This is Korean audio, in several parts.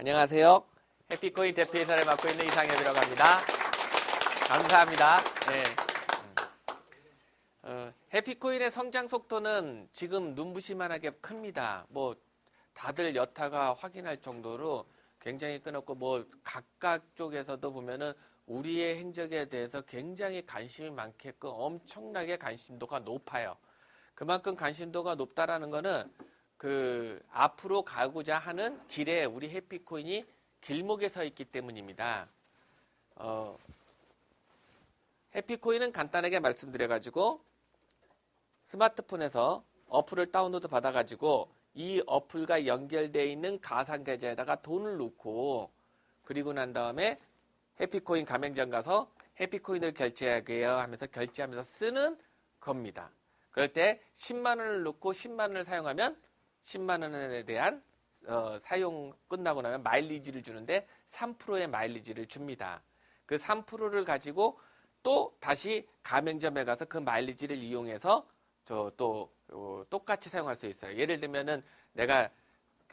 안녕하세요. 해피코인 대표이사를 맡고 있는 이상엽이라고 합니다. 감사합니다. 네. 해피코인의 성장 속도는 지금 눈부실만하게 큽니다. 뭐 다들 여타가 확인할 정도로 굉장히 끊었고 각각 쪽에서도 보면은 우리의 행적에 대해서 굉장히 관심이 많게끔 엄청나게 관심도가 높아요. 그만큼 관심도가 높다라는 거는 앞으로 가고자 하는 길에 우리 해피코인이 길목에 서 있기 때문입니다. 해피코인은 간단하게 말씀드려가지고 스마트폰에서 어플을 다운로드 받아가지고 이 어플과 연결되어 있는 가상계좌에다가 돈을 넣고 그리고 난 다음에 해피코인 가맹점 가서 해피코인을 결제하게요 하면서 결제하면서 쓰는 겁니다. 그럴 때 10만 원을 넣고 10만 원을 사용하면 10만 원에 대한 사용 끝나고 나면 마일리지를 주는데 3%의 마일리지를 줍니다. 그 3%를 가지고 또 다시 가맹점에 가서 그 마일리지를 이용해서 똑같이 사용할 수 있어요. 예를 들면은 내가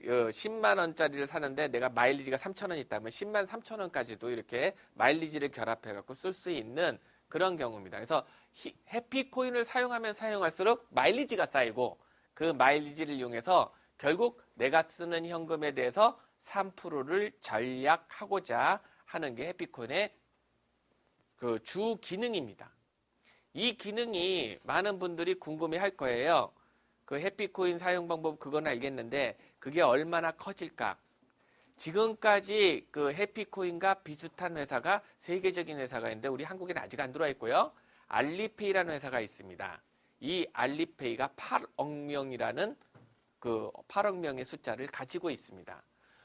10만 원짜리를 사는데 내가 마일리지가 3,000원 있다면 10만 3천 원까지도 이렇게 마일리지를 결합해 갖고 쓸 수 있는 그런 경우입니다. 그래서 해피코인을 사용하면 사용할수록 마일리지가 쌓이고 그 마일리지를 이용해서 결국 내가 쓰는 현금에 대해서 3%를 절약하고자 하는 게 해피코인의 주 기능입니다. 이 기능이 많은 분들이 궁금해 할 거예요. 그 해피코인 사용 방법 그건 알겠는데 그게 얼마나 커질까? 지금까지 그 해피코인과 비슷한 회사가 세계적인 회사가 있는데 우리 한국에는 아직 안 들어와 있고요. 알리페이라는 회사가 있습니다. 이 알리페이가 8억 명이라는 8억 명의 숫자를 가지고 있습니다.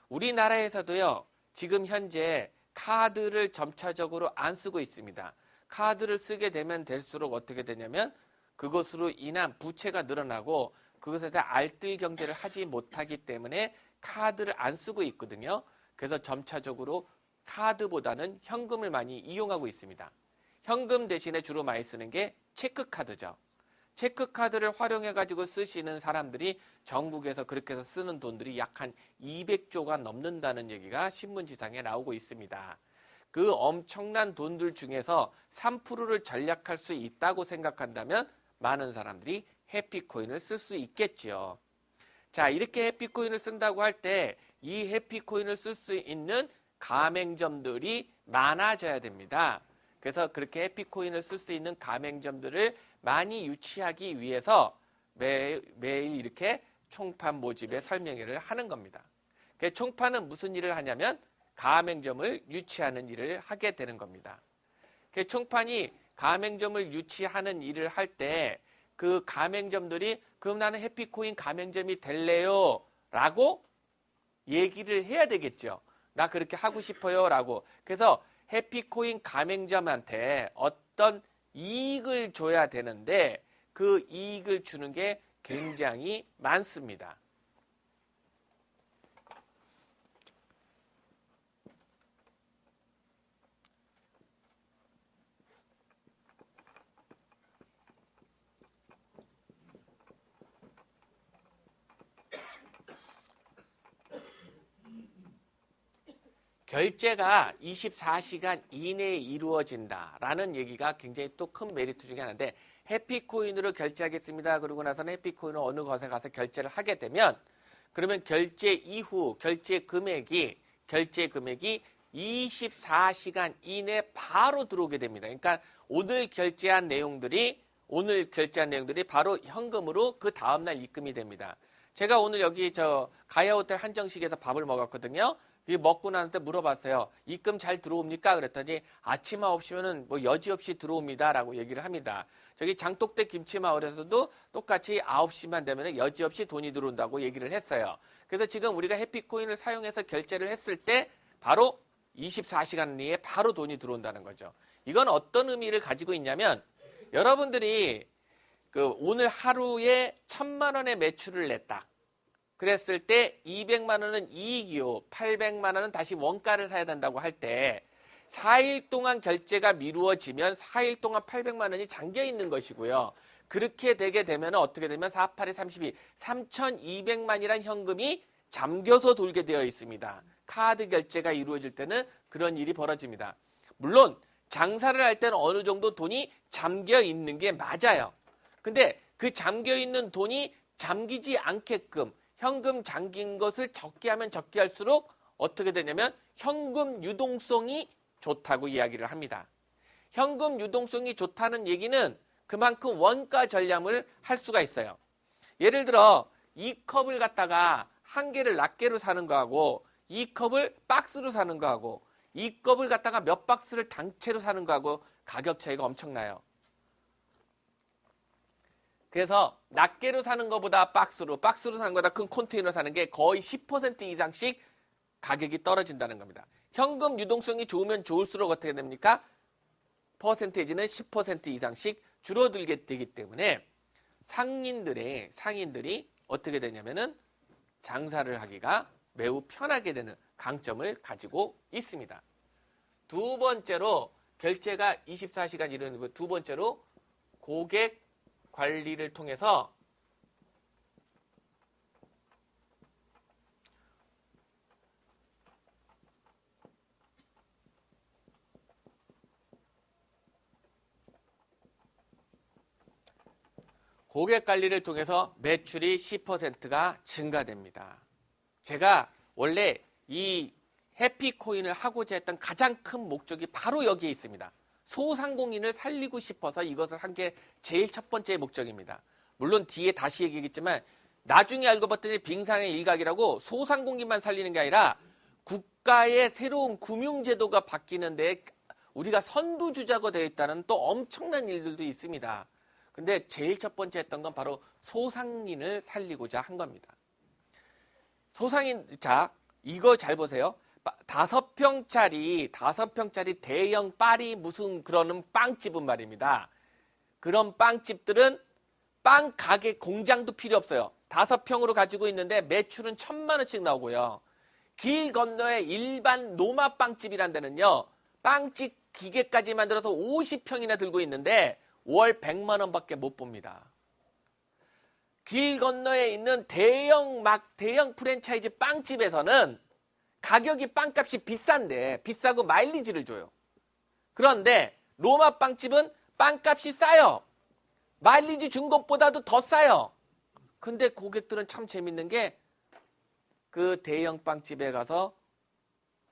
우리나라에서도요. 지금 현재 카드를 점차적으로 안 쓰고 있습니다. 카드를 쓰게 되면 될수록 어떻게 되냐면 그것으로 인한 부채가 늘어나고 그것에 대한 알뜰 경제를 하지 못하기 때문에 카드를 안 쓰고 있거든요. 그래서 점차적으로 카드보다는 현금을 많이 이용하고 있습니다. 현금 대신에 주로 많이 쓰는 게 체크카드죠. 체크카드를 활용해가지고 쓰시는 사람들이 전국에서 그렇게 해서 쓰는 돈들이 약 한 200조가 넘는다는 얘기가 신문지상에 나오고 있습니다. 그 엄청난 돈들 중에서 3%를 절약할 수 있다고 생각한다면 많은 사람들이 해피코인을 쓸 수 있겠죠. 자, 이렇게 해피코인을 쓴다고 할 때 이 해피코인을 쓸 수 있는 가맹점들이 많아져야 됩니다. 그래서 그렇게 해피코인을 쓸 수 있는 가맹점들을 많이 유치하기 위해서 매일 이렇게 총판 모집의 설명회를 하는 겁니다. 그 총판은 무슨 일을 하냐면 가맹점을 유치하는 일을 하게 되는 겁니다. 그 총판이 가맹점을 유치하는 일을 할 때 그 가맹점들이 그럼 나는 해피코인 가맹점이 될래요? 라고 얘기를 해야 되겠죠. 나 그렇게 하고 싶어요. 라고. 그래서 해피코인 가맹점한테 어떤 이익을 줘야 되는데 그 이익을 주는 게 굉장히 많습니다. 결제가 24시간 이내에 이루어진다라는 얘기가 굉장히 또 큰 메리트 중에 하나인데 해피코인으로 결제하겠습니다. 그러고 나서는 해피코인을 어느 곳에 가서 결제를 하게 되면 그러면 결제 이후 결제 금액이 24시간 이내 바로 들어오게 됩니다. 그러니까 오늘 결제한 내용들이 바로 현금으로 그 다음날 입금이 됩니다. 제가 오늘 여기 가야호텔 한정식에서 밥을 먹었거든요. 먹고 나한테 물어봤어요. 입금 잘 들어옵니까? 그랬더니 아침 9시면은 여지없이 들어옵니다. 라고 얘기를 합니다. 저기 장독대 김치마을에서도 똑같이 9시만 되면 여지없이 돈이 들어온다고 얘기를 했어요. 그래서 지금 우리가 해피코인을 사용해서 결제를 했을 때 바로 24시간 내에 바로 돈이 들어온다는 거죠. 이건 어떤 의미를 가지고 있냐면 여러분들이 오늘 하루에 1,000만 원의 매출을 냈다. 그랬을 때 200만 원은 이익이요. 800만 원은 다시 원가를 사야 된다고 할 때 4일 동안 결제가 미루어지면 4일 동안 800만 원이 잠겨 있는 것이고요. 그렇게 되게 되면 어떻게 되면 4, 8에 32, 3,200만이란 현금이 잠겨서 돌게 되어 있습니다. 카드 결제가 이루어질 때는 그런 일이 벌어집니다. 물론 장사를 할 때는 어느 정도 돈이 잠겨 있는 게 맞아요. 근데 그 잠겨 있는 돈이 잠기지 않게끔 현금 잠긴 것을 적게 하면 적게 할수록 어떻게 되냐면 현금 유동성이 좋다고 이야기를 합니다. 현금 유동성이 좋다는 얘기는 그만큼 원가 절약을 할 수가 있어요. 예를 들어 이 컵을 갖다가 한 개를 낱개로 사는 거하고 이 컵을 박스로 사는 거하고 이 컵을 갖다가 몇 박스를 단체로 사는 거하고 가격 차이가 엄청나요. 그래서 낱개로 사는 것보다 박스로 사는 것보다 큰 컨테이너로 사는 게 거의 10% 이상씩 가격이 떨어진다는 겁니다. 현금 유동성이 좋으면 좋을수록 어떻게 됩니까? 퍼센테이지는 10% 이상씩 줄어들게 되기 때문에 상인들이 어떻게 되냐면은 장사를 하기가 매우 편하게 되는 강점을 가지고 있습니다. 두 번째로 결제가 24시간 이루어지는 거, 두 번째로 고객 관리를 통해서 매출이 10%가 증가됩니다. 제가 원래 이 해피코인을 하고자 했던 가장 큰 목적이 바로 여기에 있습니다. 소상공인을 살리고 싶어서 이것을 한 게 제일 첫 번째 목적입니다. 물론 뒤에 다시 얘기하겠지만 나중에 알고 봤더니 빙산의 일각이라고 소상공인만 살리는 게 아니라 국가의 새로운 금융제도가 바뀌는데 우리가 선두주자가 되어 있다는 또 엄청난 일들도 있습니다. 근데 제일 첫 번째 했던 건 바로 소상인을 살리고자 한 겁니다. 자, 이거 잘 보세요. 5평짜리 대형 파리 무슨 그러는 빵집은 말입니다. 그런 빵집들은 빵 가게 공장도 필요 없어요. 5평으로 가지고 있는데 매출은 1,000만 원씩 나오고요. 길 건너에 일반 노마 빵집이란 데는요. 빵집 기계까지 만들어서 50평이나 들고 있는데 월 100만 원밖에 못 봅니다. 길 건너에 있는 대형 프랜차이즈 빵집에서는 가격이 빵값이 비싼데 비싸고 마일리지를 줘요. 그런데 로마 빵집은 빵값이 싸요. 마일리지 준 것보다도 더 싸요. 근데 고객들은 참 재밌는 게 그 대형 빵집에 가서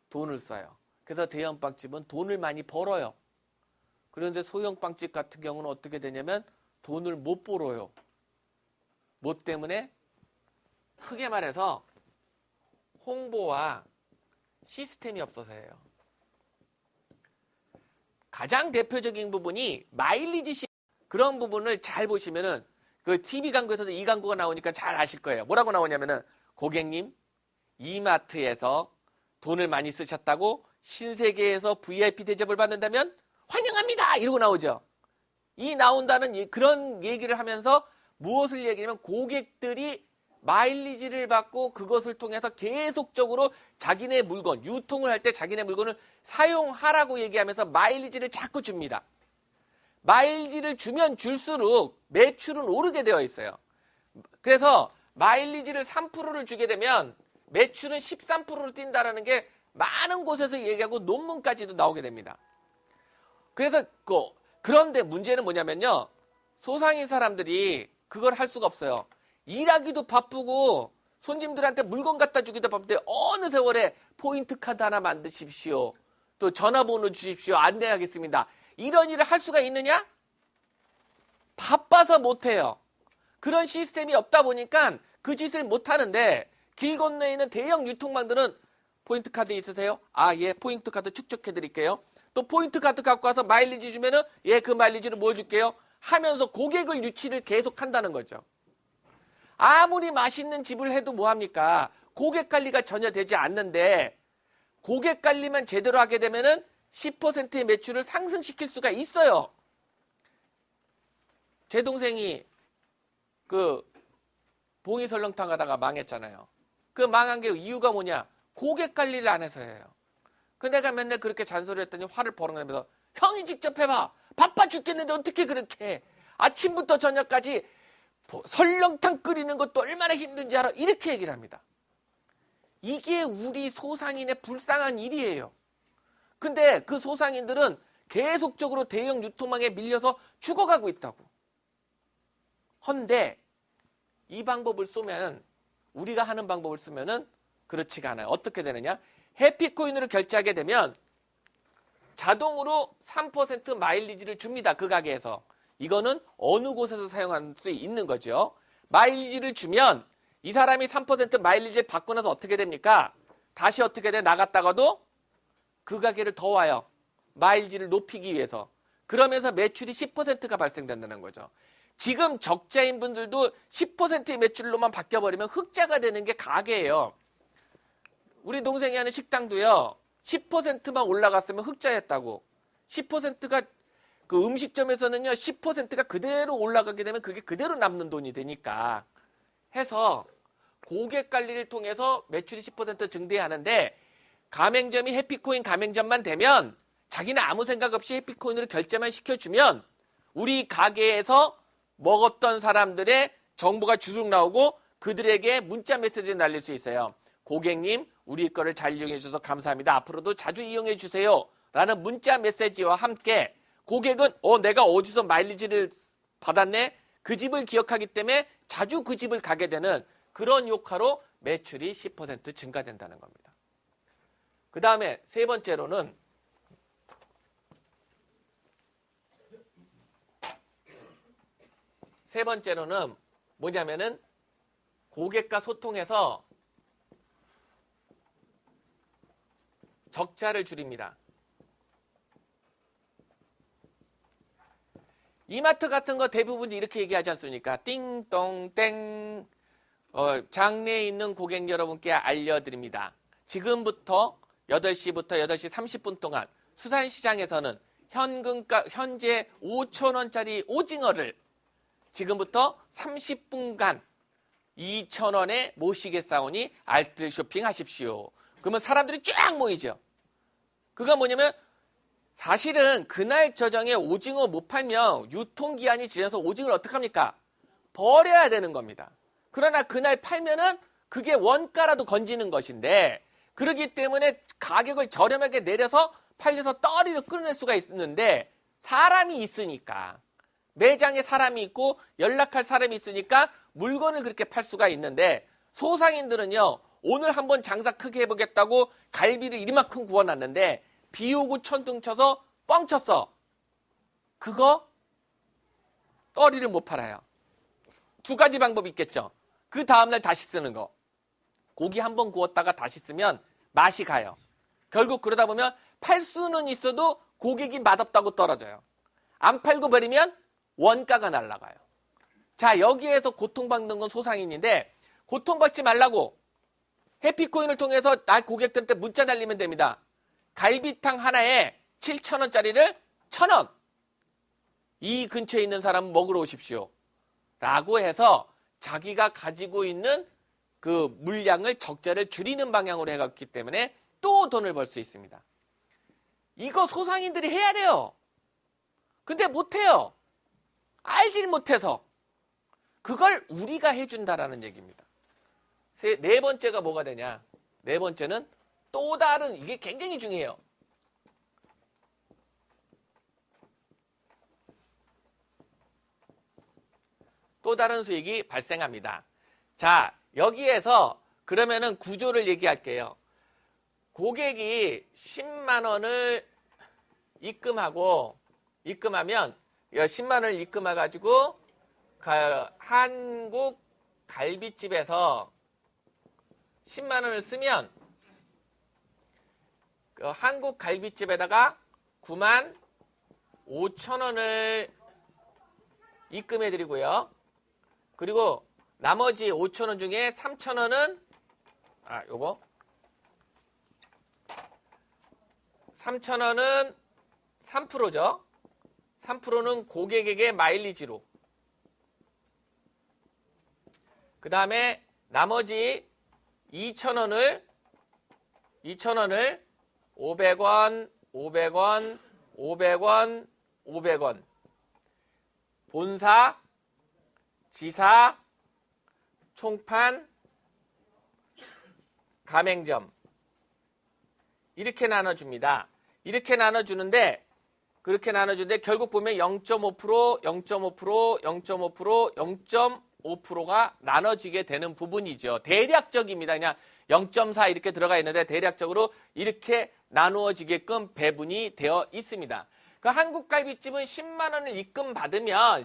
돈을 써요. 그래서 대형 빵집은 돈을 많이 벌어요. 그런데 소형 빵집 같은 경우는 어떻게 되냐면 돈을 못 벌어요. 뭐 때문에? 크게 말해서 홍보와 시스템이 없어서예요. 가장 대표적인 부분이 마일리지 그런 부분을 잘 보시면은 그 TV 광고에서도 이 광고가 나오니까 잘 아실 거예요. 뭐라고 나오냐면은 고객님 이마트에서 돈을 많이 쓰셨다고 신세계에서 VIP 대접을 받는다면 환영합니다. 이러고 나오죠. 이 나온다는 그런 얘기를 하면서 무엇을 얘기하냐면 고객들이 마일리지를 받고 그것을 통해서 계속적으로 자기네 물건, 유통을 할 때 자기네 물건을 사용하라고 얘기하면서 마일리지를 자꾸 줍니다. 마일리지를 주면 줄수록 매출은 오르게 되어 있어요. 그래서 마일리지를 3%를 주게 되면 매출은 13%로 뛴다는 게 많은 곳에서 얘기하고 논문까지도 나오게 됩니다. 그래서 그런데 문제는 뭐냐면요. 소상인 사람들이 그걸 할 수가 없어요. 일하기도 바쁘고 손님들한테 물건 갖다 주기도 바쁜데 어느 세월에 포인트 카드 하나 만드십시오. 또 전화번호 주십시오. 안내하겠습니다. 이런 일을 할 수가 있느냐? 바빠서 못해요. 그런 시스템이 없다 보니까 그 짓을 못하는데 길 건너에 있는 대형 유통망들은 포인트 카드 있으세요? 아, 예, 포인트 카드 축적해드릴게요. 또 포인트 카드 갖고 와서 마일리지 주면은 예, 그 마일리지를 뭐 줄게요? 하면서 고객을 유치를 계속 한다는 거죠. 아무리 맛있는 집을 해도 뭐합니까? 고객 관리가 전혀 되지 않는데 고객 관리만 제대로 하게 되면은 10%의 매출을 상승시킬 수가 있어요. 제 동생이 그 봉이 설렁탕 하다가 망했잖아요. 그 망한 게 이유가 뭐냐? 고객 관리를 안 해서예요. 그 내가 맨날 그렇게 잔소리했더니 화를 버럭내면서 형이 직접 해봐. 바빠 죽겠는데 어떻게 그렇게 해? 아침부터 저녁까지 설렁탕 끓이는 것도 얼마나 힘든지 알아? 이렇게 얘기를 합니다. 이게 우리 소상인의 불쌍한 일이에요. 근데 그 소상인들은 계속적으로 대형 유통망에 밀려서 죽어가고 있다고. 헌데 이 방법을 쓰면, 우리가 하는 방법을 쓰면은 그렇지가 않아요. 어떻게 되느냐? 해피코인으로 결제하게 되면 자동으로 3% 마일리지를 줍니다. 그 가게에서. 이거는 어느 곳에서 사용할 수 있는 거죠. 마일리지를 주면 이 사람이 3% 마일리지를 받고 나서 어떻게 됩니까? 다시 어떻게 돼? 나갔다가도 그 가게를 더 와요. 마일리지를 높이기 위해서. 그러면서 매출이 10%가 발생된다는 거죠. 지금 적자인 분들도 10%의 매출로만 바뀌어버리면 흑자가 되는 게 가게예요. 우리 동생이 하는 식당도요. 10%만 올라갔으면 흑자였다고. 10%가 그 음식점에서는요. 10%가 그대로 올라가게 되면 그게 그대로 남는 돈이 되니까 해서 고객 관리를 통해서 매출이 10% 증대하는데, 가맹점이 해피코인 가맹점만 되면 자기는 아무 생각 없이 해피코인으로 결제만 시켜주면 우리 가게에서 먹었던 사람들의 정보가 주룩 나오고 그들에게 문자 메시지를 날릴 수 있어요. 고객님, 우리 거를 잘 이용해 주셔서 감사합니다. 앞으로도 자주 이용해 주세요. 라는 문자 메시지와 함께 고객은 내가 어디서 마일리지를 받았네? 그 집을 기억하기 때문에 자주 그 집을 가게 되는 그런 효과로 매출이 10% 증가된다는 겁니다. 그 다음에 세 번째로는 뭐냐면은 고객과 소통해서 적자를 줄입니다. 이마트 같은 거 대부분 이렇게 얘기하지 않습니까? 띵동땡. 장내에 있는 고객 여러분께 알려드립니다. 지금부터 8시부터 8시 30분 동안 수산시장에서는 현재 5,000원짜리 오징어를 지금부터 30분간 2,000원에 모시겠사오니 알뜰 쇼핑하십시오. 그러면 사람들이 쫙 모이죠. 그거 뭐냐면 사실은 그날 저장에 오징어 못 팔면 유통기한이 지나서 오징어를 어떡합니까? 버려야 되는 겁니다. 그러나 그날 팔면은 그게 원가라도 건지는 것인데, 그러기 때문에 가격을 저렴하게 내려서 팔려서 떨이로 끌어낼 수가 있는데, 사람이 있으니까, 매장에 사람이 있고 연락할 사람이 있으니까 물건을 그렇게 팔 수가 있는데, 소상인들은요, 오늘 한번 장사 크게 해보겠다고 갈비를 이만큼 구워놨는데 비 오고 천둥 쳐서 뻥 쳤어. 그거 떨이를 못 팔아요. 두 가지 방법이 있겠죠. 그 다음날 다시 쓰는 거. 고기 한번 구웠다가 다시 쓰면 맛이 가요. 결국 그러다 보면 팔 수는 있어도 고객이 맛없다고 떨어져요. 안 팔고 버리면 원가가 날아가요. 자, 여기에서 고통받는 건 소상인인데, 고통받지 말라고 해피코인을 통해서 나 고객들한테 문자 날리면 됩니다. 갈비탕 하나에 7,000원짜리를 1,000원. 이 근처에 있는 사람 먹으러 오십시오. 라고 해서 자기가 가지고 있는 그 물량을 적자를 줄이는 방향으로 해갔기 때문에 또 돈을 벌 수 있습니다. 이거 소상인들이 해야 돼요. 근데 못해요. 알질 못해서. 그걸 우리가 해준다라는 얘기입니다. 네 번째가 뭐가 되냐? 네 번째는 또 다른, 이게 굉장히 중요해요. 또 다른 수익이 발생합니다. 자, 여기에서 그러면은 구조를 얘기할게요. 고객이 10만 원을 입금하면 10만 원을 입금해가지고 한국 갈비집에서 10만 원을 쓰면 그 한국 갈비집에다가 9만 5천 원을 입금해 드리고요. 그리고 나머지 5천 원 중에 3천 원은 요거 3천 원은 3%죠. 3%는 고객에게 마일리지로. 그 다음에 나머지 2,000원을 500원, 500원, 500원, 500원. 본사, 지사, 총판, 가맹점 이렇게 나눠줍니다. 이렇게 나눠주는데 그렇게 나눠주는데 결국 보면 0.5%, 0.5%, 0.5%, 0.5%가 나눠지게 되는 부분이죠. 대략적입니다. 그냥 0.4 이렇게 들어가 있는데 대략적으로 이렇게 나누어지게끔 배분이 되어 있습니다. 그 한국갈비집은 10만 원을 입금 받으면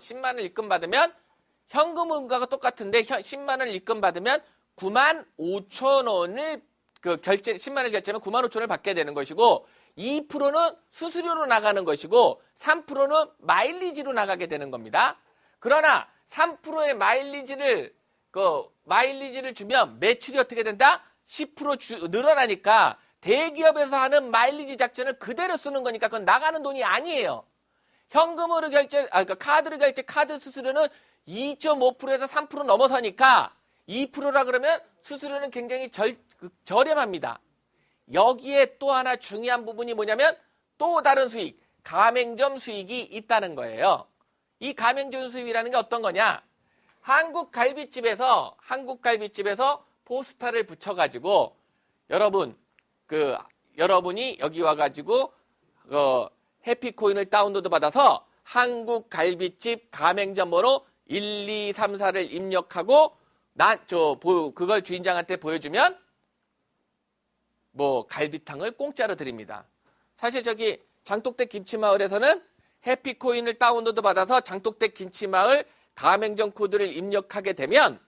현금음과가 똑같은데 10만 원을 입금 받으면 9만 5천 원을 결제 10만 원을 결제하면 9만 5천 원을 받게 되는 것이고 2%는 수수료로 나가는 것이고 3%는 마일리지로 나가게 되는 겁니다. 그러나 3%의 마일리지를 주면 매출이 어떻게 된다? 10% 늘어나니까 대기업에서 하는 마일리지 작전을 그대로 쓰는 거니까 그건 나가는 돈이 아니에요. 현금으로 그러니까 카드로 결제 카드 수수료는 2.5%에서 3% 넘어서니까 2%라 그러면 수수료는 굉장히 저렴합니다. 여기에 또 하나 중요한 부분이 뭐냐면 또 다른 수익, 가맹점 수익이 있다는 거예요. 이 가맹점 수익이라는 게 어떤 거냐? 한국갈비집에서 포스터를 붙여가지고 여러분이 여기 와가지고 해피코인을 다운로드 받아서 한국갈비집 가맹점 번호 1234를 입력하고 그걸 주인장한테 보여주면 갈비탕을 공짜로 드립니다. 사실 저기 장독대 김치마을에서는 해피코인을 다운로드 받아서 장독대 김치마을 가맹점 코드를 입력하게 되면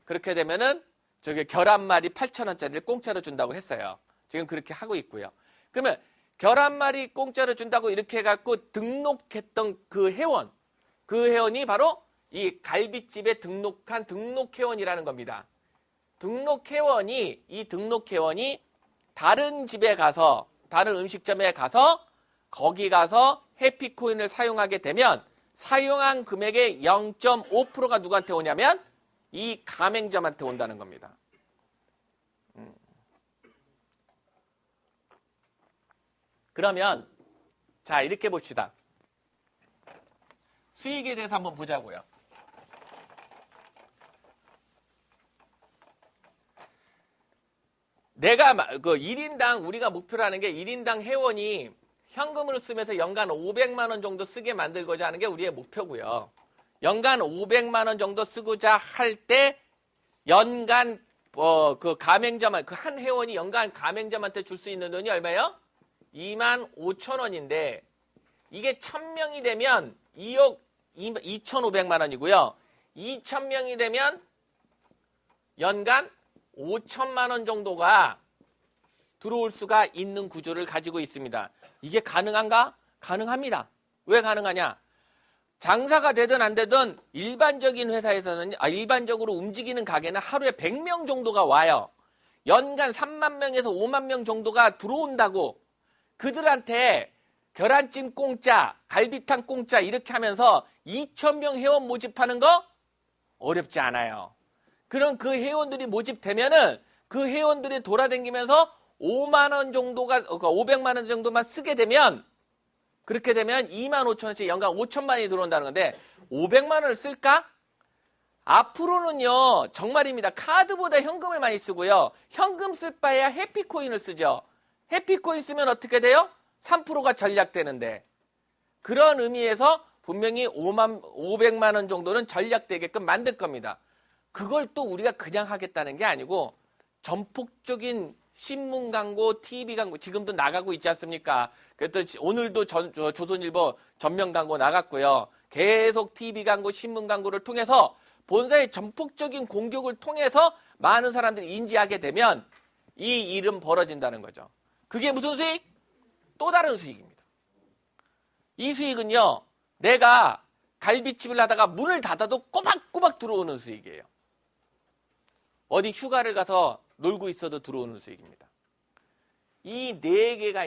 그렇게 되면은 저기 계란말이 8,000원짜리를 공짜로 준다고 했어요. 지금 그렇게 하고 있고요. 그러면 계란말이 공짜로 준다고 이렇게 해갖고 등록했던 그 회원이 바로 이 갈비집에 등록한 등록회원이라는 겁니다. 이 등록회원이 다른 집에 가서, 다른 음식점에 가서, 거기 가서 해피코인을 사용하게 되면 사용한 금액의 0.5%가 누구한테 오냐면 이 가맹점한테 온다는 겁니다. 그러면 자 이렇게 봅시다. 수익에 대해서 한번 보자고요. 내가 1인당 우리가 목표로 하는 게 1인당 회원이 현금으로 쓰면서 연간 500만 원 정도 쓰게 만들고자 하는 게 우리의 목표고요. 연간 500만 원 정도 쓰고자 할 때 연간 한 회원이 연간 가맹점한테 줄 수 있는 돈이 얼마예요? 2만 5천 원인데 이게 1000명이 되면 2억 2,500만 원이고요. 2,000명이 되면 연간 5천만 원 정도가 들어올 수가 있는 구조를 가지고 있습니다. 이게 가능한가? 가능합니다. 왜 가능하냐? 장사가 되든 안 되든 일반적인 회사에서는 일반적으로 움직이는 가게는 하루에 100명 정도가 와요. 연간 3만 명에서 5만 명 정도가 들어온다고 그들한테 계란찜 공짜, 갈비탕 공짜 이렇게 하면서 2,000명 회원 모집하는 거 어렵지 않아요. 그럼 그 회원들이 모집되면은 그 회원들이 돌아다니면서 5만 원 정도가 500만 원 정도만 쓰게 되면 그렇게 되면 2만 5천 원씩 연간 5천만 원이 들어온다는 건데 500만 원을 쓸까? 앞으로는요 정말입니다. 카드보다 현금을 많이 쓰고요. 현금 쓸 바에야 해피코인을 쓰죠. 해피코인 쓰면 어떻게 돼요? 3%가 전략되는데 그런 의미에서 분명히 500만 원 정도는 전략되게끔 만들 겁니다. 그걸 또 우리가 그냥 하겠다는 게 아니고 전폭적인 신문 광고, TV 광고 지금도 나가고 있지 않습니까? 그래서 오늘도 조선일보 전면 광고 나갔고요. 계속 TV 광고, 신문 광고를 통해서 본사의 전폭적인 공격을 통해서 많은 사람들이 인지하게 되면 이 일은 벌어진다는 거죠. 그게 무슨 수익? 또 다른 수익입니다. 이 수익은요. 내가 갈비집을 하다가 문을 닫아도 꼬박꼬박 들어오는 수익이에요. 어디 휴가를 가서 놀고 있어도 들어오는 수익입니다. 이 네 개가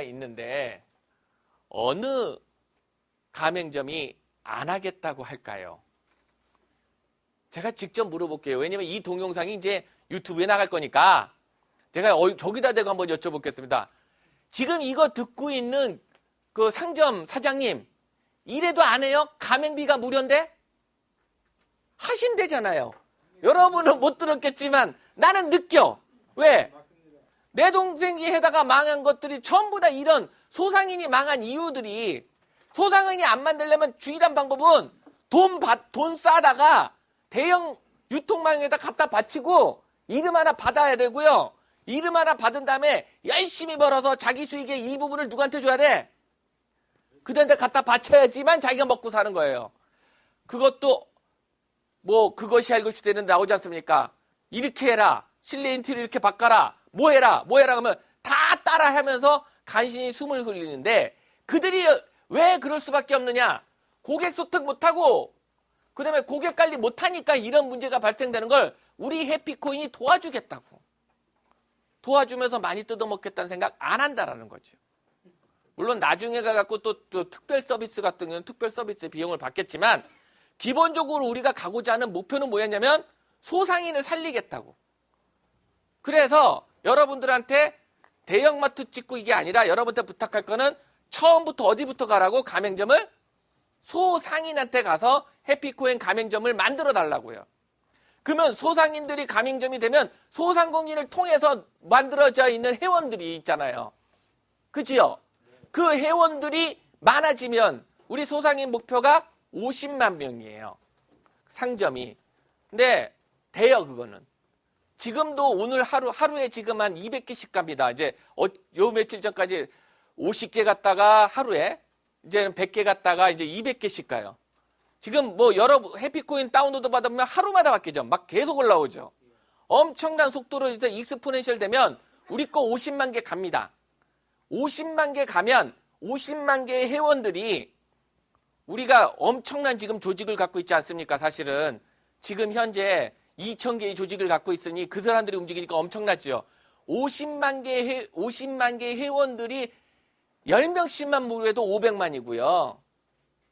있는데 어느 가맹점이 안 하겠다고 할까요? 제가 직접 물어볼게요. 왜냐면 이 동영상이 이제 유튜브에 나갈 거니까 제가 저기다 대고 한번 여쭤보겠습니다. 지금 이거 듣고 있는 그 상점 사장님 이래도 안 해요? 가맹비가 무료인데? 하신대잖아요. 여러분은 못 들었겠지만 나는 느껴. 왜? 내 동생이 해다가 망한 것들이 전부 다 이런 소상인이 망한 이유들이 소상인이 안 만들려면 주일한 방법은 돈 싸다가 대형 유통망에다 갖다 바치고 이름 하나 받아야 되고요. 이름 하나 받은 다음에 열심히 벌어서 자기 수익의 일부분을 누구한테 줘야 돼? 그들한테 갖다 바쳐야지만 자기가 먹고 사는 거예요. 그것도 뭐 그것이 알고 싶다는 나오지 않습니까? 이렇게 해라. 실내 인테리어 이렇게 바꿔라. 뭐 해라. 그러면 다 따라 하면서 간신히 숨을 흘리는데 그들이 왜 그럴 수밖에 없느냐? 고객 소통 못하고 그 다음에 고객 관리 못하니까 이런 문제가 발생되는 걸 우리 해피코인이 도와주겠다고. 도와주면서 많이 뜯어먹겠다는 생각 안 한다라는 거죠. 물론 나중에 가갖고 또 특별 서비스 같은 경우는 특별 서비스 비용을 받겠지만 기본적으로 우리가 가고자 하는 목표는 뭐였냐면 소상인을 살리겠다고. 그래서 여러분들한테 대형마트 찍고 이게 아니라 여러분한테 부탁할 거는 처음부터 어디부터 가라고? 가맹점을 소상인한테 가서 해피코인 가맹점을 만들어 달라고요. 그러면 소상인들이 가맹점이 되면 소상공인을 통해서 만들어져 있는 회원들이 있잖아요. 그치요? 그 회원들이 많아지면 우리 소상인 목표가 50만 명이에요. 상점이. 근데 돼요, 그거는. 지금도 오늘 하루에 지금 한 200개씩 갑니다. 이제 요 며칠 전까지 50개 갔다가 하루에 이제는 100개 갔다가 이제 200개씩 가요. 지금 뭐 여러 해피코인 다운로드 받으면 하루마다 바뀌죠. 막 계속 올라오죠. 엄청난 속도로 이제 익스포넨셜 되면 우리 거 50만 개 갑니다. 50만 개 가면 50만 개의 회원들이 우리가 엄청난 지금 조직을 갖고 있지 않습니까? 사실은 지금 현재 2,000개의 조직을 갖고 있으니 그 사람들이 움직이니까 엄청나죠. 50만 개의 회원들이 10명씩만 모여도 500만이고요.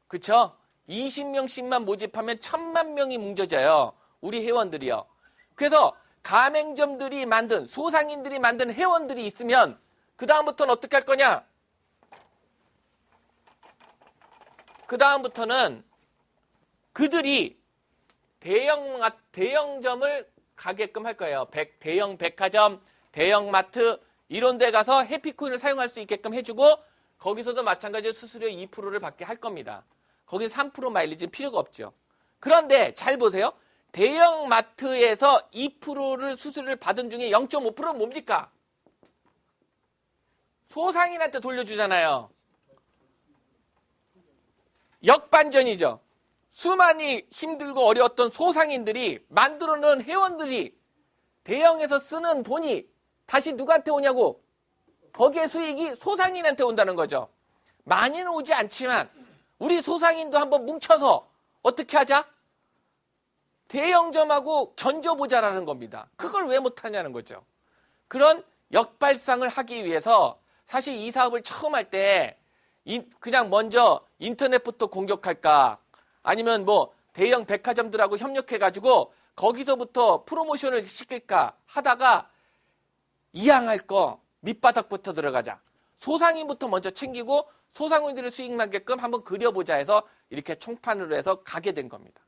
그쵸? 20명씩만 모집하면 1,000만 명이 뭉쳐져요. 우리 회원들이요. 그래서 가맹점들이 만든 소상인들이 만든 회원들이 있으면 그 다음부터는 어떻게 할 거냐? 그 다음부터는 그들이 대형점을 가게끔 할 거예요. 대형 백화점, 대형 마트 이런 데 가서 해피코인을 사용할 수 있게끔 해주고 거기서도 마찬가지로 수수료 2%를 받게 할 겁니다. 거기 3% 마일리지는 필요가 없죠. 그런데 잘 보세요. 대형 마트에서 2%를 수수료를 받은 중에 0.5%는 뭡니까? 소상인한테 돌려주잖아요. 역반전이죠. 수많이 힘들고 어려웠던 소상인들이 만들어놓은 회원들이 대형에서 쓰는 돈이 다시 누구한테 오냐고? 거기에 수익이 소상인한테 온다는 거죠. 많이는 오지 않지만 우리 소상인도 한번 뭉쳐서 어떻게 하자? 대형점하고 견줘보자라는 겁니다. 그걸 왜 못하냐는 거죠. 그런 역발상을 하기 위해서 사실 이 사업을 처음 할 때 그냥 먼저 인터넷부터 공격할까 아니면 뭐 대형 백화점들하고 협력해가지고 거기서부터 프로모션을 시킬까 하다가 이양할 거 밑바닥부터 들어가자. 소상인부터 먼저 챙기고 소상인들의 수익 나게끔 한번 그려보자 해서 이렇게 총판으로 해서 가게 된 겁니다.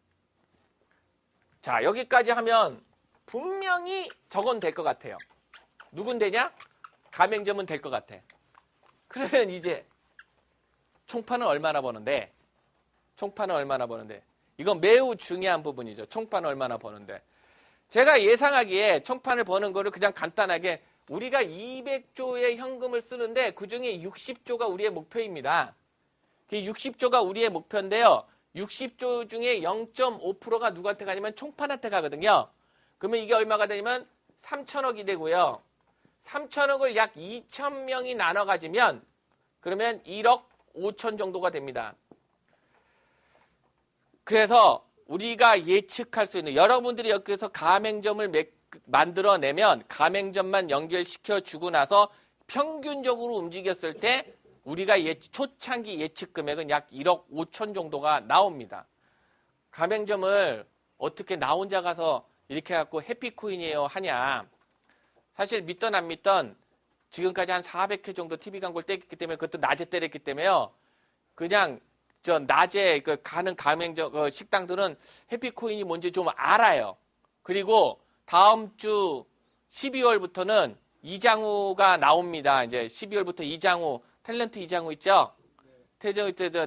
자, 여기까지 하면 분명히 저건 될 것 같아요. 누군 되냐? 가맹점은 될 것 같아. 그러면 이제 총판은 얼마나 버는데? 총판은 얼마나 버는데? 이건 매우 중요한 부분이죠. 총판은 얼마나 버는데? 제가 예상하기에 총판을 버는 거를 그냥 간단하게 우리가 200조의 현금을 쓰는데 그중에 60조가 우리의 목표입니다. 60조가 우리의 목표인데요. 60조 중에 0.5%가 누구한테 가냐면 총판한테 가거든요. 그러면 이게 얼마가 되냐면 3천억이 되고요. 3천억을 약 2,000명이 나눠 가지면 그러면 1억 5천 정도가 됩니다. 그래서 우리가 예측할 수 있는 여러분들이 여기서 가맹점을 만들어내면 가맹점만 연결시켜 주고 나서 평균적으로 움직였을 때 우리가 초창기 예측 금액은 약 1억 5천 정도가 나옵니다. 가맹점을 어떻게 나 혼자 가서 이렇게 해갖고 해피코인이에요 하냐. 사실 믿던 안 믿던 지금까지 한 400회 정도 TV 광고를 때렸기 때문에 그것도 낮에 때렸기 때문에요. 그냥 낮에 가는 가맹점 식당들은 해피코인이 뭔지 좀 알아요. 그리고 다음 주 12월부터는 이장우가 나옵니다. 이제 12월부터 이장우, 탤런트 이장우 있죠?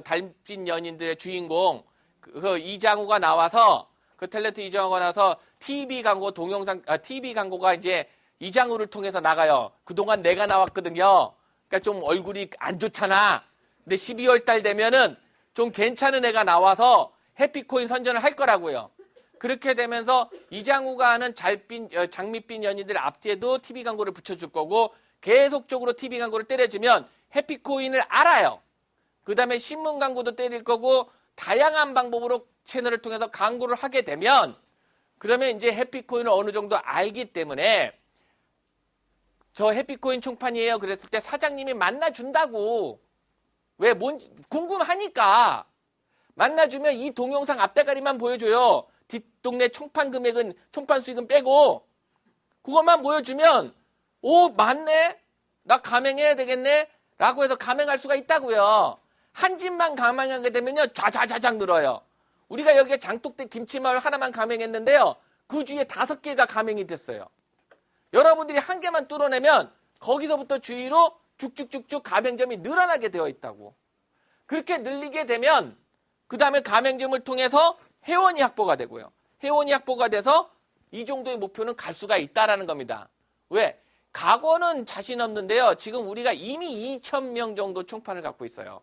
달빛 연인들의 주인공 그 이장우가 나와서 그 탤런트 이장우가 나와서 TV 광고 동영상 TV 광고가 이제 이장우를 통해서 나가요. 그동안 내가 나왔거든요. 그러니까 좀 얼굴이 안 좋잖아. 근데 12월 달 되면은 좀 괜찮은 애가 나와서 해피코인 선전을 할 거라고요. 그렇게 되면서 이장우가 하는 장밋빛 연인들 앞뒤에도 TV 광고를 붙여줄 거고 계속적으로 TV 광고를 때려주면 해피코인을 알아요. 그 다음에 신문 광고도 때릴 거고 다양한 방법으로 채널을 통해서 광고를 하게 되면 그러면 이제 해피코인을 어느 정도 알기 때문에 저 해피코인 총판이에요. 그랬을 때 사장님이 만나준다고. 왜 뭔지 궁금하니까. 만나주면 이 동영상 앞대가리만 보여줘요. 뒷동네 총판 금액은 총판 수익은 빼고 그것만 보여주면 오 맞네? 나 가맹해야 되겠네? 라고 해서 가맹할 수가 있다고요. 한 집만 가맹하게 되면요 좌좌좌작 늘어요. 우리가 여기에 장독대 김치마을 하나만 가맹했는데요. 그 주위에 5개가 가맹이 됐어요. 여러분들이 한 개만 뚫어내면 거기서부터 주위로 쭉쭉쭉쭉 가맹점이 늘어나게 되어 있다고. 그렇게 늘리게 되면 그 다음에 가맹점을 통해서 회원이 확보가 되고요. 회원이 확보가 돼서 이 정도의 목표는 갈 수가 있다라는 겁니다. 왜? 과거는 자신 없는데요. 지금 우리가 이미 2,000명 정도 총판을 갖고 있어요.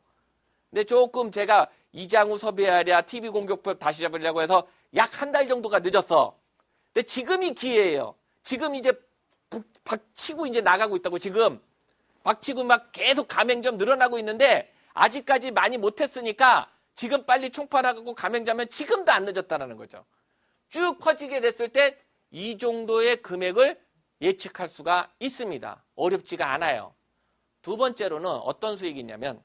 근데 조금 제가 이장우 섭외하랴 TV 공격법 다시 잡으려고 해서 약 한 달 정도가 늦었어. 근데 지금이 기회예요. 지금 이제 박치고 이제 나가고 있다고 지금. 박치고 막 계속 가맹점 늘어나고 있는데 아직까지 많이 못했으니까 지금 빨리 총판하고 가맹점은 지금도 안 늦었다는 거죠. 쭉 퍼지게 됐을 때 이 정도의 금액을 예측할 수가 있습니다. 어렵지가 않아요. 두 번째로는 어떤 수익이 있냐면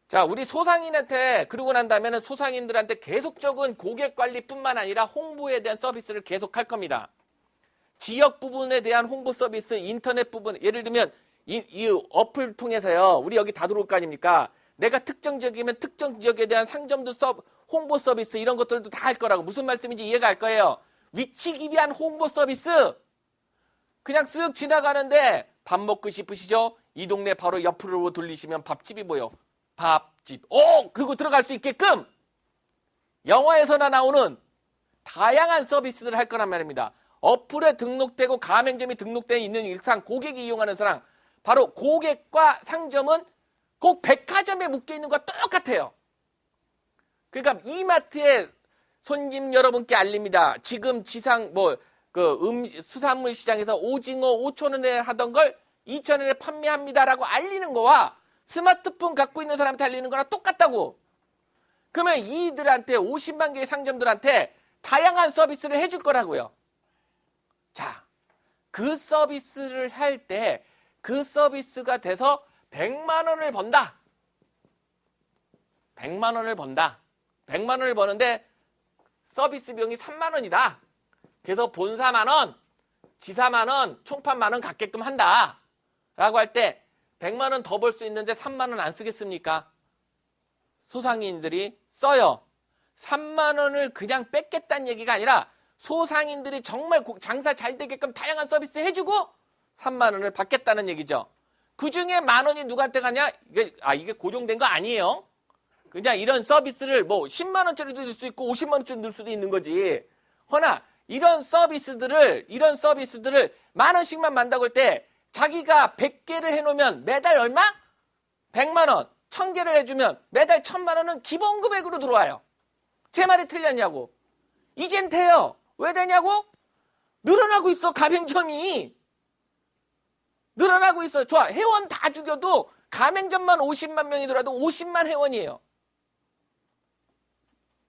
자, 우리 소상인한테 그러고 난 다음에는 소상인들한테 계속적인 고객 관리뿐만 아니라 홍보에 대한 서비스를 계속할 겁니다. 지역 부분에 대한 홍보 서비스, 인터넷 부분, 예를 들면 이 어플 통해서요. 우리 여기 다 들어올 거 아닙니까? 내가 특정 지역이면 특정 지역에 대한 상점도 홍보 서비스 이런 것들도 다 할 거라고. 무슨 말씀인지 이해가 갈 거예요. 위치 기비한 홍보 서비스. 그냥 쓱 지나가는데 밥 먹고 싶으시죠? 이 동네 바로 옆으로 돌리시면 밥집이 보여. 밥집. 그리고 들어갈 수 있게끔 영화에서나 나오는 다양한 서비스를 할 거란 말입니다. 어플에 등록되고 가맹점이 등록되어 있는 이상 고객이 이용하는 사람, 바로 고객과 상점은 꼭 백화점에 묶여 있는 것과 똑같아요. 그러니까 이마트에 손님 여러분께 알립니다. 지금 수산물 시장에서 오징어 5,000원에 하던 걸 2,000원에 판매합니다라고 알리는 거와 스마트폰 갖고 있는 사람한테 알리는 거랑 똑같다고. 그러면 이들한테 50만 개의 상점들한테 다양한 서비스를 해줄 거라고요. 자, 그 서비스를 할 때 그 서비스가 돼서 100만 원을 번다. 100만 원을 번다. 100만 원을 버는데 서비스 비용이 3만 원이다. 그래서 본사 만원, 지사만 원, 총판만 원 갖게끔 한다. 라고 할 때 100만 원 더 벌 수 있는데 3만 원 안 쓰겠습니까? 소상인들이 써요. 3만 원을 그냥 뺏겠다는 얘기가 아니라 소상인들이 정말 장사 잘 되게끔 다양한 서비스 해주고 3만 원을 받겠다는 얘기죠. 그 중에 만 원이 누구한테 가냐? 이게 고정된 거 아니에요. 그냥 이런 서비스를 뭐 10만 원짜리도 낼 수 있고 50만 원짜리 낼 수도 있는 거지. 허나 이런 서비스들을 만 원씩만 만다고 할 때 자기가 100개를 해놓으면 매달 얼마? 100만 원. 1000개를 해주면 매달 1000만 원은 기본 금액으로 들어와요. 제 말이 틀렸냐고. 이젠 돼요. 왜 되냐고? 늘어나고 있어. 가맹점이. 늘어나고 있어. 좋아. 회원 다 죽여도 가맹점만 50만 명이더라도 50만 회원이에요.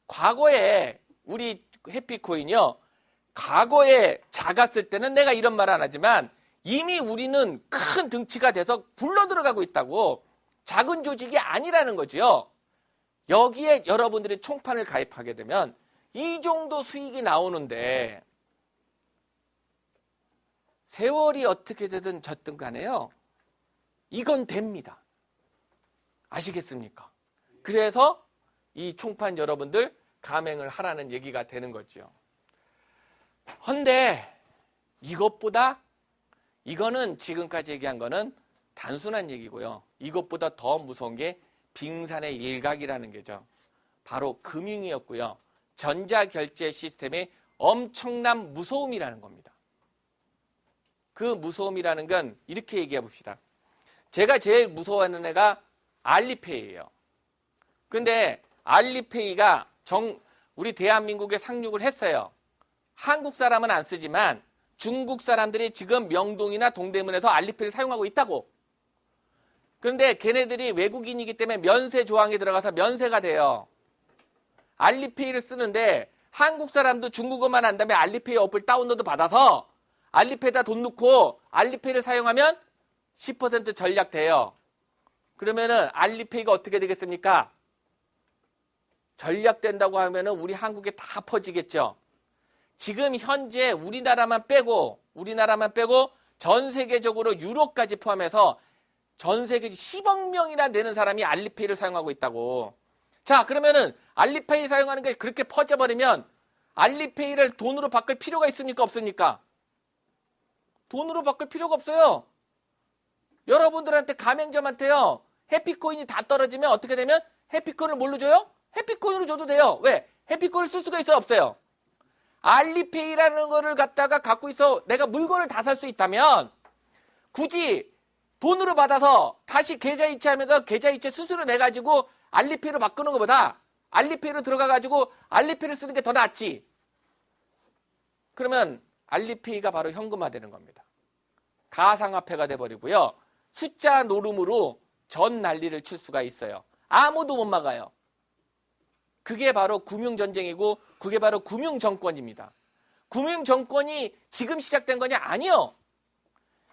과거에 우리 해피코인이요. 과거에 작았을 때는 내가 이런 말 안 하지만 이미 우리는 큰 등치가 돼서 굴러 들어가고 있다고. 작은 조직이 아니라는 거지요. 여기에 여러분들이 총판을 가입하게 되면 이 정도 수익이 나오는데 세월이 어떻게 되든 졌든 간에요. 이건 됩니다. 아시겠습니까? 그래서 이 총판 여러분들 가맹을 하라는 얘기가 되는 거죠. 헌데 이것보다 이거는 지금까지 얘기한 거는 단순한 얘기고요. 이것보다 더 무서운 게 빙산의 일각이라는 게죠. 바로 금융이었고요. 전자결제 시스템의 엄청난 무서움이라는 겁니다. 그 무서움이라는 건 이렇게 얘기해 봅시다. 제가 제일 무서워하는 애가 알리페이예요. 근데 알리페이가 우리 대한민국에 상륙을 했어요. 한국 사람은 안 쓰지만 중국 사람들이 지금 명동이나 동대문에서 알리페이를 사용하고 있다고. 그런데 걔네들이 외국인이기 때문에 면세 조항에 들어가서 면세가 돼요. 알리페이를 쓰는데 한국 사람도 중국어만 한다면 알리페이 어플 다운로드 받아서 알리페이에다 돈 넣고 알리페이를 사용하면 10% 전략돼요. 그러면은 알리페이가 어떻게 되겠습니까? 전략된다고 하면은 우리 한국에 다 퍼지겠죠. 지금 현재 우리나라만 빼고 전 세계적으로 유럽까지 포함해서 전 세계 10억 명이나 되는 사람이 알리페이를 사용하고 있다고. 자, 그러면은 알리페이 사용하는 게 그렇게 퍼져버리면 알리페이를 돈으로 바꿀 필요가 있습니까? 없습니까? 돈으로 바꿀 필요가 없어요. 여러분들한테 가맹점한테요. 해피코인이 다 떨어지면 어떻게 되면 해피코인을 뭘로 줘요? 해피코인으로 줘도 돼요. 왜? 해피코인을 쓸 수가 있어요? 없어요? 알리페이라는 거를 갖다가 갖고 있어 내가 물건을 다 살 수 있다면 굳이 돈으로 받아서 다시 계좌이체하면서 계좌이체 수수료 내가지고 알리페이로 바꾸는 것보다 알리페이로 들어가가지고 알리페이를 쓰는 게 더 낫지. 그러면 알리페이가 바로 현금화되는 겁니다. 가상화폐가 돼버리고요. 숫자 노름으로 전 난리를 칠 수가 있어요. 아무도 못 막아요. 그게 바로 금융전쟁이고 그게 바로 금융정권입니다. 금융정권이 지금 시작된 거냐? 아니요.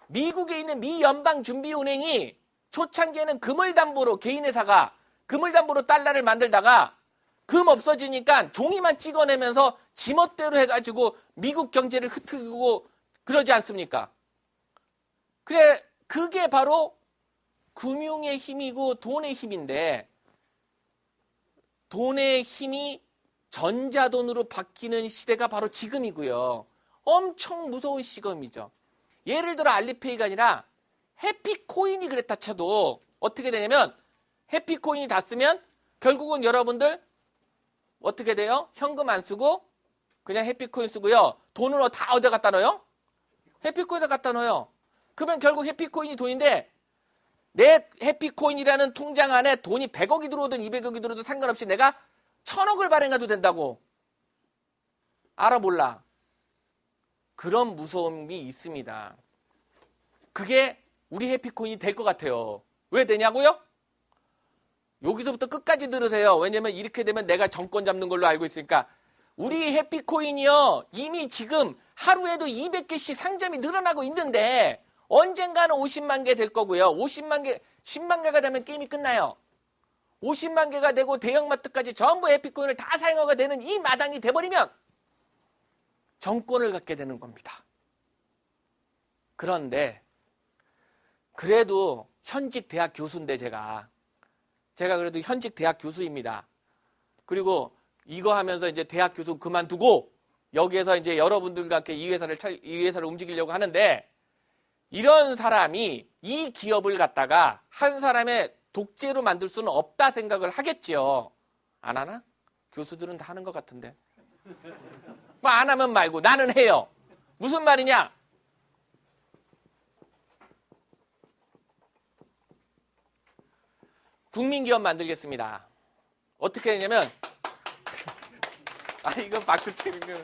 미국에 있는 미 연방준비은행이 초창기에는 금을담보로 개인회사가 금을담보로 달러를 만들다가 금 없어지니까 종이만 찍어내면서 지멋대로 해가지고 미국 경제를 흐트리고 그러지 않습니까? 그래, 그게 바로 금융의 힘이고 돈의 힘인데 돈의 힘이 전자돈으로 바뀌는 시대가 바로 지금이고요. 엄청 무서운 시점이죠. 예를 들어 알리페이가 아니라 해피코인이 그랬다 쳐도 어떻게 되냐면 해피코인이 다 쓰면 결국은 여러분들 어떻게 돼요? 현금 안 쓰고 그냥 해피코인 쓰고요. 돈을 다 어디다 갖다 넣어요? 해피코인에다 갖다 넣어요. 그러면 결국 해피코인이 돈인데 내 해피코인이라는 통장 안에 돈이 100억이 들어오든 200억이 들어오든 상관없이 내가 1000억을 발행해도 된다고. 알아 몰라. 그런 무서움이 있습니다. 그게 우리 해피코인이 될 것 같아요. 왜 되냐고요? 여기서부터 끝까지 들으세요. 왜냐면 이렇게 되면 내가 정권 잡는 걸로 알고 있으니까. 우리 해피코인이요. 이미 지금 하루에도 200개씩 상점이 늘어나고 있는데 언젠가는 50만 개 될 거고요. 50만 개, 10만 개가 되면 게임이 끝나요. 50만 개가 되고 대형마트까지 전부 해피코인을 다 사용하게 되는 이 마당이 돼버리면 정권을 갖게 되는 겁니다. 그런데 그래도 현직 대학 교수인데 제가 그래도 현직 대학 교수입니다. 그리고 이거 하면서 이제 대학 교수 그만두고 여기에서 이제 여러분들과 함께 이 회사를 움직이려고 하는데 이런 사람이 이 기업을 갖다가 한 사람의 독재로 만들 수는 없다 생각을 하겠죠. 안 하나? 교수들은 다 하는 것 같은데. 뭐 안 하면 말고 나는 해요. 무슨 말이냐? 국민기업 만들겠습니다. 어떻게 되냐면 이거 박수 치는 거.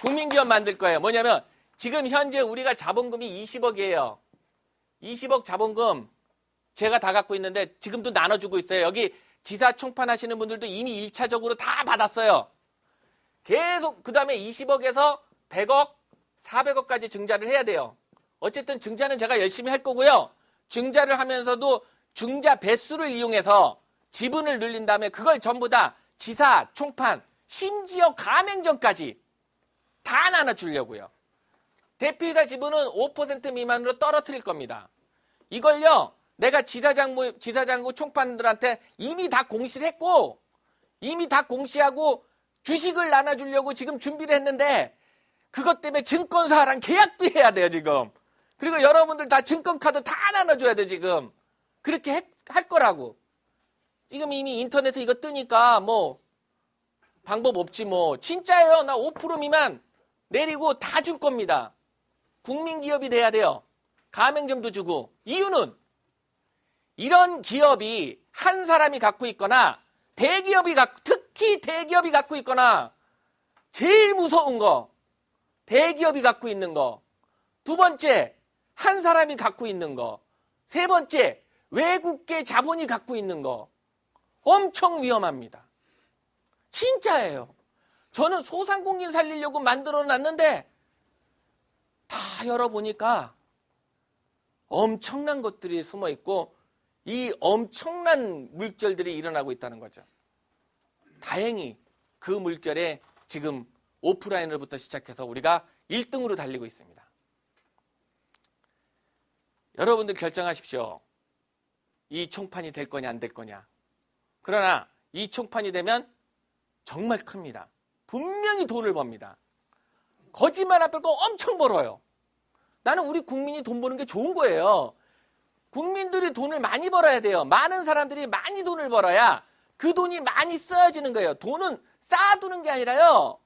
국민기업 만들 거예요. 뭐냐면 지금 현재 우리가 자본금이 20억이에요. 20억 자본금 제가 다 갖고 있는데 지금도 나눠주고 있어요. 여기 지사 총판 하시는 분들도 이미 1차적으로 다 받았어요. 계속 그 다음에 20억에서 100억, 400억까지 증자를 해야 돼요. 어쨌든 증자는 제가 열심히 할 거고요. 증자를 하면서도 증자 배수를 이용해서 지분을 늘린 다음에 그걸 전부 다 지사, 총판, 심지어 가맹점까지 다 나눠주려고요. 대표이사 지분은 5% 미만으로 떨어뜨릴 겁니다. 이걸요, 내가 지사장고 총판들한테 이미 다 공시를 했고, 이미 다 공시하고 주식을 나눠주려고 지금 준비를 했는데, 그것 때문에 증권사랑 계약도 해야 돼요, 지금. 그리고 여러분들 다 증권카드 다 나눠줘야 돼, 지금. 그렇게 할 거라고. 지금 이미 인터넷에 이거 뜨니까 뭐 방법 없지 뭐. 진짜예요. 나 5% 미만 내리고 다 줄 겁니다. 국민기업이 돼야 돼요. 가맹점도 주고. 이유는 이런 기업이 한 사람이 갖고 있거나 특히 대기업이 갖고 있거나 제일 무서운 거 대기업이 갖고 있는 거. 두 번째, 한 사람이 갖고 있는 거. 세 번째, 외국계 자본이 갖고 있는 거. 엄청 위험합니다. 진짜예요. 저는 소상공인 살리려고 만들어 놨는데 다 열어보니까 엄청난 것들이 숨어 있고 이 엄청난 물결들이 일어나고 있다는 거죠. 다행히 그 물결에 지금 오프라인으로부터 시작해서 우리가 1등으로 달리고 있습니다. 여러분들 결정하십시오. 이 총판이 될 거냐 안 될 거냐. 그러나 이 총판이 되면 정말 큽니다. 분명히 돈을 법니다. 거짓말 안 빼고 엄청 벌어요. 나는 우리 국민이 돈 버는 게 좋은 거예요. 국민들이 돈을 많이 벌어야 돼요. 많은 사람들이 많이 돈을 벌어야 그 돈이 많이 써지는 거예요. 돈은 쌓아두는 게 아니라요.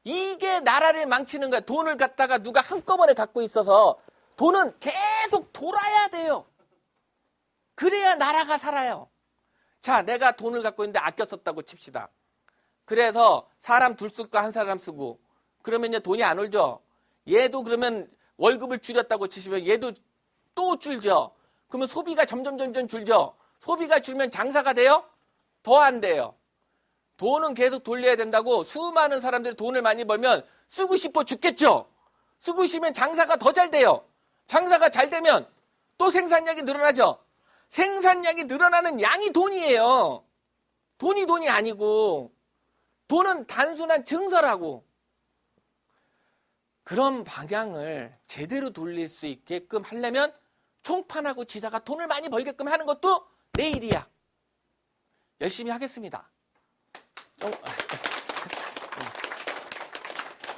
이게 나라를 망치는 거예요. 돈을 갖다가 누가 한꺼번에 갖고 있어서 돈은 계속 돌아야 돼요. 그래야 나라가 살아요. 자, 내가 돈을 갖고 있는데 아껴 썼다고 칩시다. 그래서 사람 둘 쓸 거 한 사람 쓰고 그러면 돈이 안 올죠. 얘도 그러면 월급을 줄였다고 치시면 얘도 또 줄죠. 그러면 소비가 점점 줄죠. 소비가 줄면 장사가 돼요? 더 안 돼요. 돈은 계속 돌려야 된다고 수많은 사람들이 돈을 많이 벌면 쓰고 싶어 죽겠죠. 쓰고 싶으면 장사가 더 잘 돼요. 장사가 잘 되면 또 생산량이 늘어나죠. 생산량이 늘어나는 양이 돈이에요. 돈이 아니고 돈은 단순한 증서라고. 그런 방향을 제대로 돌릴 수 있게끔 하려면 총판하고 지사가 돈을 많이 벌게끔 하는 것도 내 일이야. 열심히 하겠습니다.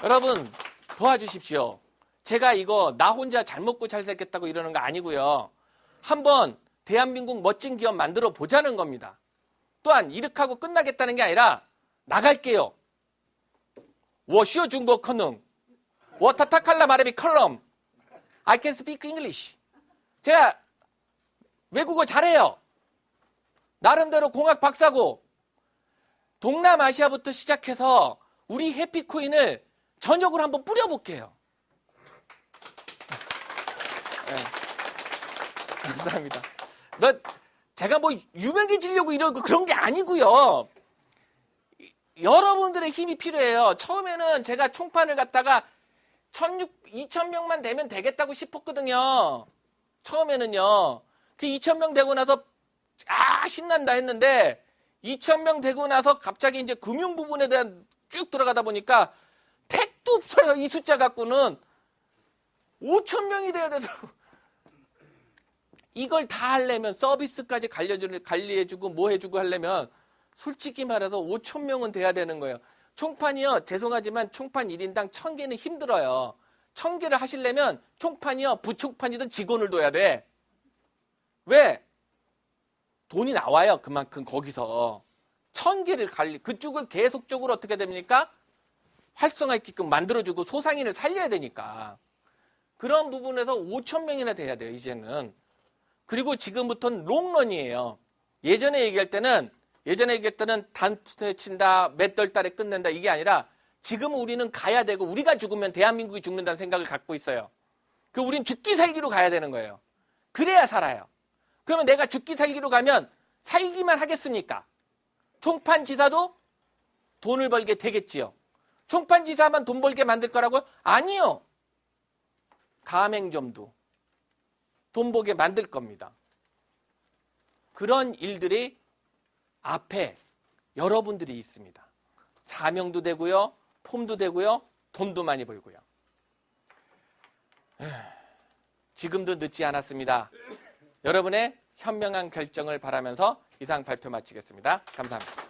여러분 도와주십시오. 제가 이거 나 혼자 잘 먹고 잘 살겠다고 이러는 거 아니고요. 한번 대한민국 멋진 기업 만들어 보자는 겁니다. 또한 이렇게 하고 끝나겠다는 게 아니라 나갈게요. 我学中国可能 我타타칼라 마레비 컬럼 I can speak English. 제가 외국어 잘해요. 나름대로 공학 박사고 동남아시아부터 시작해서 우리 해피코인을 전역으로 한번 뿌려볼게요. 네. 감사합니다. 제가 뭐 유명해지려고 이러고 그런 게 아니고요. 여러분들의 힘이 필요해요. 처음에는 제가 총판을 갖다가 2,000명만 되면 되겠다고 싶었거든요. 처음에는요. 그 2,000명 되고 나서 신난다 했는데 2,000명 되고 나서 갑자기 이제 금융 부분에 대한 쭉 들어가다 보니까 택도 없어요. 이 숫자 갖고는 5,000명이 돼야 되더라고. 이걸 다 하려면 서비스까지 관리해주고 뭐 해주고 하려면 솔직히 말해서 5,000명은 돼야 되는 거예요. 총판이요. 죄송하지만 총판 1인당 1,000개는 힘들어요. 1,000개를 하시려면 총판이요. 부총판이든 직원을 둬야 돼. 왜? 돈이 나와요. 그만큼 거기서. 1,000개를 그쪽을 계속적으로 어떻게 됩니까? 활성화시키게끔 만들어주고 소상인을 살려야 되니까. 그런 부분에서 5,000명이나 돼야 돼요. 이제는. 그리고 지금부터는 롱런이에요. 예전에 얘기할 때는 단투에 친다, 몇 달 달에 끝낸다 이게 아니라 지금은 우리는 가야 되고 우리가 죽으면 대한민국이 죽는다는 생각을 갖고 있어요. 우린 죽기 살기로 가야 되는 거예요. 그래야 살아요. 그러면 내가 죽기 살기로 가면 살기만 하겠습니까? 총판지사도 돈을 벌게 되겠지요. 총판지사만 돈 벌게 만들 거라고요? 아니요. 가맹점도 돈 벌게 만들 겁니다. 그런 일들이 앞에 여러분들이 있습니다. 사명도 되고요. 폼도 되고요. 돈도 많이 벌고요. 지금도 늦지 않았습니다. 여러분의 현명한 결정을 바라면서 이상 발표 마치겠습니다. 감사합니다.